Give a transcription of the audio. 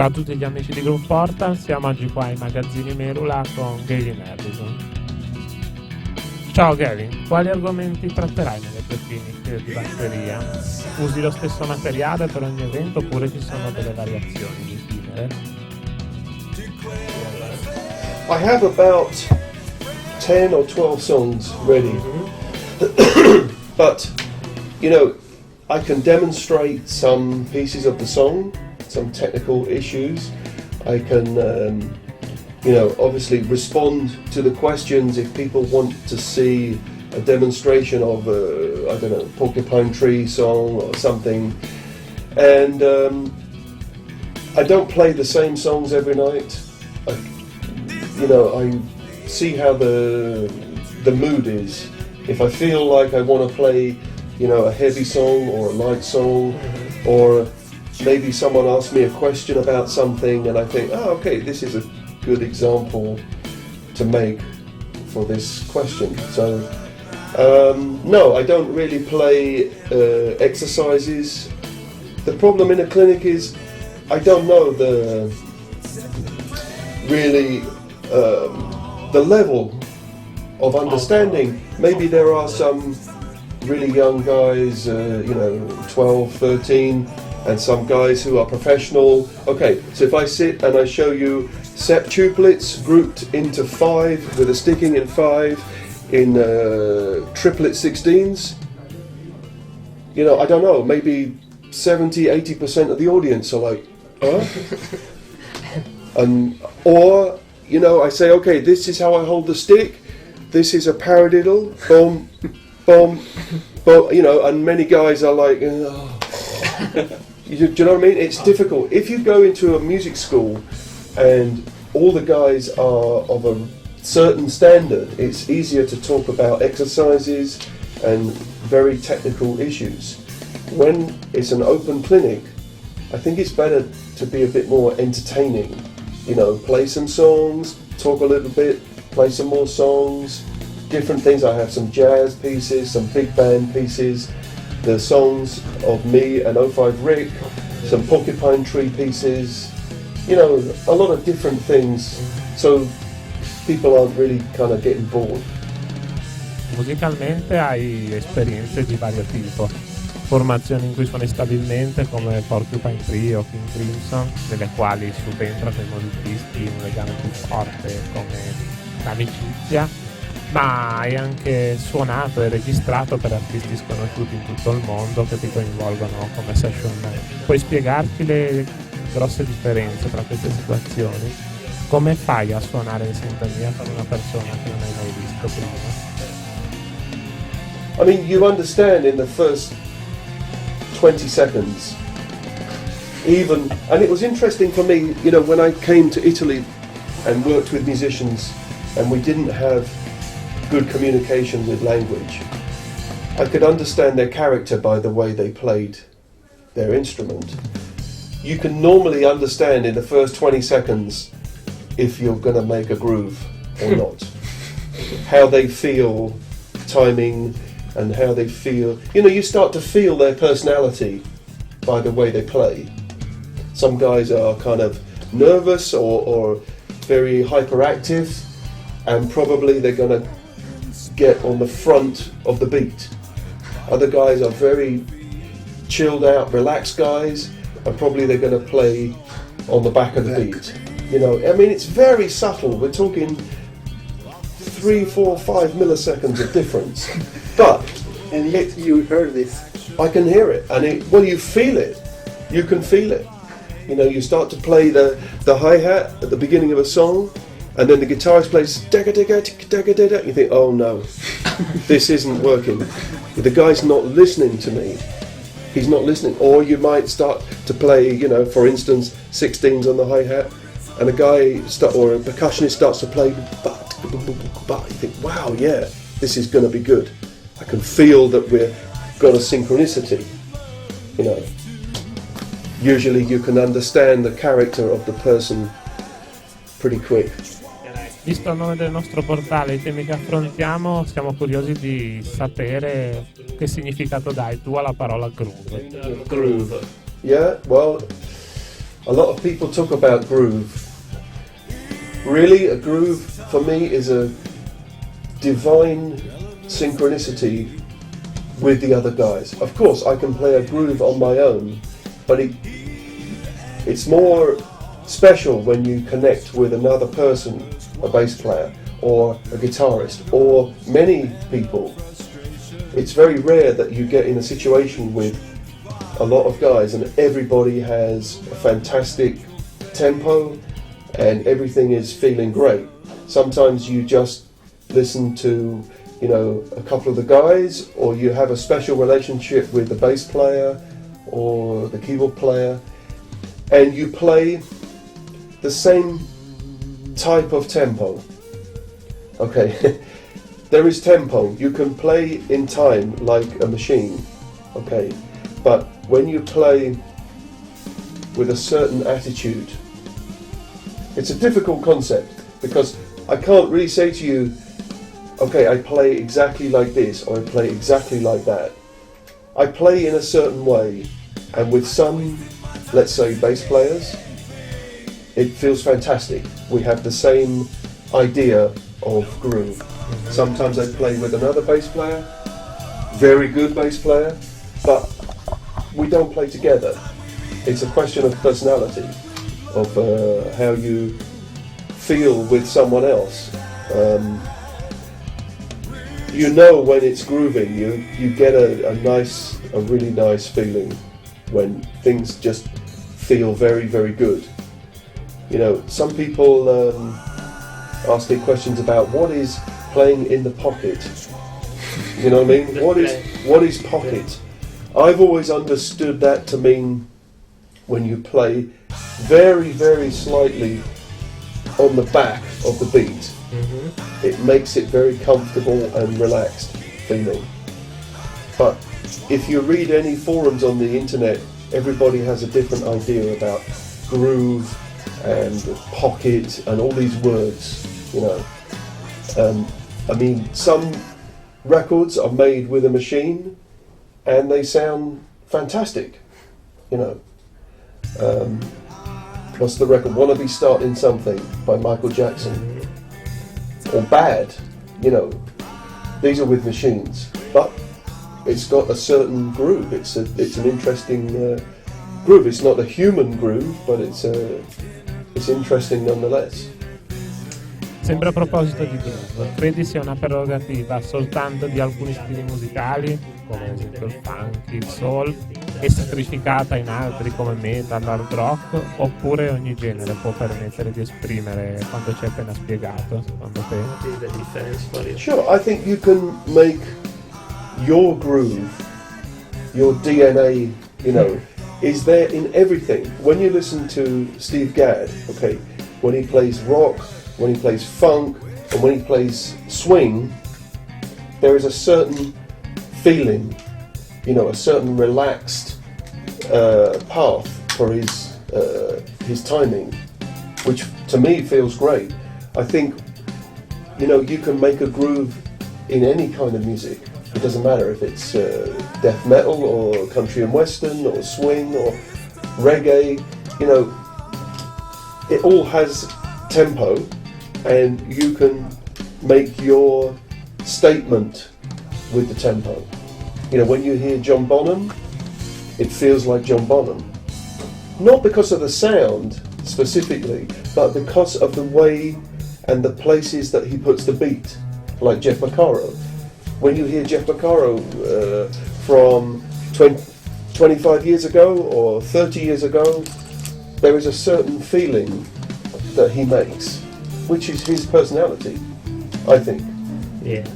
Ciao a tutti gli amici di Groove Portal, siamo oggi qua ai Magazzini Merula con Gavin Harrison. Ciao Gavin, quali argomenti tratterai nelle tue cliniche di batteria? Usi lo stesso materiale per ogni evento oppure ci sono delle variazioni di genere? I have about 10 or 12 songs ready. But, you know, I can demonstrate some pieces of the song, some technical issues. I can, obviously respond to the questions if people want to see a demonstration of, Porcupine Tree song or something. And I don't play the same songs every night. I see how the mood is. If I feel like I want to play, a heavy song or a light song, or maybe someone asks me a question about something and I think, okay, this is a good example to make for this question. So, no, I don't really play exercises. The problem in a clinic is I don't know the level of understanding. Maybe there are some really young guys, 12, 13, and some guys who are professional. Okay, so if I sit and I show you septuplets grouped into 5 with a sticking in 5 in triplet 16s, I don't know, maybe 70-80% of the audience are like, huh? Or I say, okay, this is how I hold the stick, this is a paradiddle, boom, boom, boom, and many guys are like, oh. Do you know what I mean? It's difficult. If you go into a music school and all the guys are of a certain standard, it's easier to talk about exercises and very technical issues. When it's an open clinic, I think it's better to be a bit more entertaining. Play some songs, talk a little bit, play some more songs, different things. I have some jazz pieces, some big band pieces, the songs of me and 05 Rick, some Porcupine Tree pieces, a lot of different things, so people aren't really kind of getting bored. Musicalmente hai esperienze di vario tipo, formazioni in cui suoni stabilmente come Porcupine Tree o King Crimson, nelle quali subentra con i musicisti un legame più forte come l'amicizia, ma hai anche suonato e registrato per artisti sconosciuti in tutto il mondo che ti coinvolgono come session man. Puoi spiegarci le grosse differenze tra queste situazioni? Come fai a suonare in sintonia con una persona che non hai mai visto prima? I mean, you understand in the first 20 seconds, and it was interesting for me, when I came to Italy and worked with musicians and we didn't have good communication with language, I could understand their character by the way they played their instrument. You can normally understand in the first 20 seconds if you're going to make a groove or not. How they feel, timing, and how they feel. You start to feel their personality by the way they play. Some guys are kind of nervous or very hyperactive, and probably they're going to get on the front of the beat. Other guys are very chilled out, relaxed guys, and probably they're going to play on the back of the beat. It's very subtle. We're talking 3, 4, 5 milliseconds of difference. But you heard this. I can hear it, and you feel it. You can feel it. You start to play the hi-hat at the beginning of a song, and then the guitarist plays dega dega dega dega. You think, oh no, this isn't working. The guy's not listening to me. He's not listening. Or you might start to play, for instance, 16s on the hi-hat, and a percussionist starts to play, but you think, wow, yeah, this is going to be good. I can feel that we've got a synchronicity. Usually you can understand the character of the person pretty quick. Visto il nome del nostro portale, i temi che affrontiamo, siamo curiosi di sapere che significato dai tu alla parola groove. Groove. Yeah, well, a lot of people talk about groove. Really, a groove for me is a divine synchronicity with the other guys. Of course, I can play a groove on my own, but it's more special when you connect with another person, a bass player or a guitarist or many people. It's very rare that you get in a situation with a lot of guys and everybody has a fantastic tempo and everything is feeling great. Sometimes you just listen to, you know, a couple of the guys, or you have a special relationship with the bass player or the keyboard player, and you play the same type of tempo. Okay, there is tempo. You can play in time like a machine, okay, but when you play with a certain attitude, it's a difficult concept, because I can't really say to you, okay, I play exactly like this or I play exactly like that. I play in a certain way, and with some, let's say, bass players, it feels fantastic. We have the same idea of groove. Sometimes I play with another bass player, very good bass player, but we don't play together. It's a question of personality, of how you feel with someone else. You know when it's grooving, you get a really nice feeling when things just feel very, very good. You know, some people ask me questions about what is playing in the pocket. You know what I mean? What is pocket? I've always understood that to mean when you play very, very slightly on the back of the beat. Mm-hmm. It makes it very comfortable and relaxed feeling. But if you read any forums on the internet, everybody has a different idea about groove and pocket and all these words, you know. I mean, some records are made with a machine and they sound fantastic, you know. What's the record? Wanna Be Starting Something by Michael Jackson. Or Bad, you know. These are with machines, but it's got a certain groove. It's an interesting groove. It's not a human groove, but it's interesting nonetheless. Sempre a proposito di groove, credi sia una prerogativa soltanto di alcuni stili musicali, come ad esempio il funk, il soul, e sacrificata in altri come metal, hard rock, oppure ogni genere può permettere di esprimere quanto ci hai appena spiegato, secondo te? Sure, I think you can make your groove, your DNA, you know, is there in everything. When you listen to Steve Gadd, okay, when he plays rock, when he plays funk, and when he plays swing, there is a certain feeling, you know, a certain relaxed path for his timing, which to me feels great. I think, you know, you can make a groove in any kind of music. It doesn't matter if it's death metal or country and western or swing or reggae, you know, it all has tempo, and you can make your statement with the tempo. You know, when you hear John Bonham, it feels like John Bonham. Not because of the sound specifically, but because of the way and the places that he puts the beat, like Jeff Porcaro. When you hear Jeff Porcaro from 25 years ago or 30 years ago, there is a certain feeling that he makes, which is his personality, I think. Yeah.